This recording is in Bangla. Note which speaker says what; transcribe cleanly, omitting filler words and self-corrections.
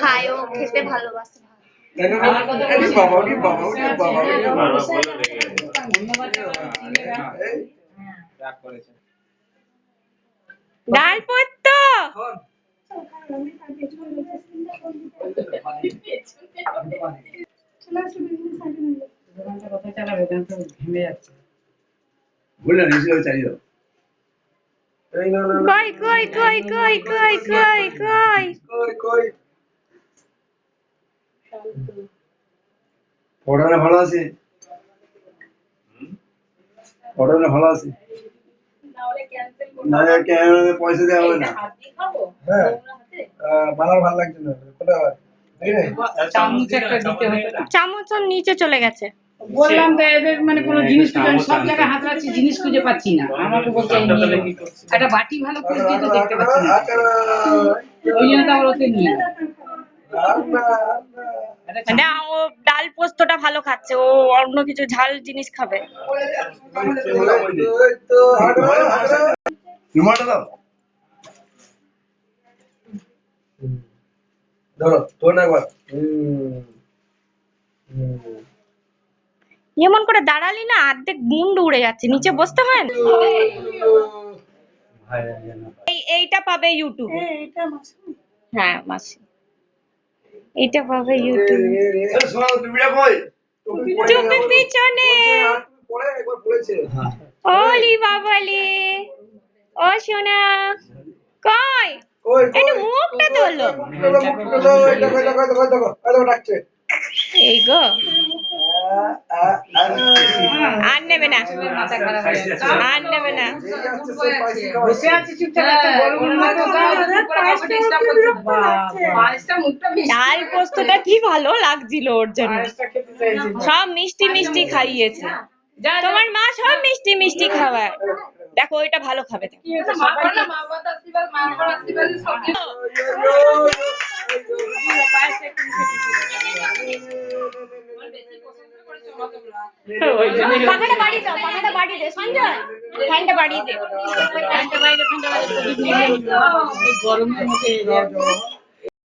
Speaker 1: খায়ও খেতে ভালোবাসে। ডাল পোস্ত
Speaker 2: পড়ানো ভালো আছে, পড়ানো ভালো আছে, না পয়সা দেওয়া হবে না। হ্যাঁ মালার ভালো লাগছে না,
Speaker 1: চামচ নিচে চলে গেছে।
Speaker 3: বললাম তো এদের মানে কোনো জিনিস খুঁজে, সব জায়গায় হাত রাখছি, জিনিস খুঁজে পাচ্ছি না। আমাকে বলছে একটা বাটি ভালো করে দিয়ে তো দেখতে পাচ্ছি না, ওই জন্য তো আমার ওতে নিয়ে
Speaker 1: না, ও ডাল পোস্তটা ভালো খাচ্ছে, ও অন্য কিছু ঝাল জিনিস খাবে। এমন করে দাঁড়ালি না, অর্ধেক মুন্ডু উড়ে যাচ্ছে, নিচে বসতে হয় না। এইটা পাবে ইউটিউবে। হ্যাঁ মাসি, এইটা পাবে ইউটিউবে। টুপি পিছনে। ওলি বাবালি, ও সোনা কই, একটু মুখটা তোলো। এই গো, আর নেবে না, আর নেবে না। ডাল পোস্তটা কি ভালো লাগছিল ওর জন্য, সব মিষ্টি মিষ্টি খাইয়েছে। তোমার মা সব মিষ্টি মিষ্টি খাওয়ায়। দেখো ওইটা ভালো খাবে। পাখাটা বাড়িয়ে দাও, পাখাটা বাড়িয়ে দে সঞ্জয়, ফ্যানটা বাড়িয়ে দে।
Speaker 3: গরমের মধ্যে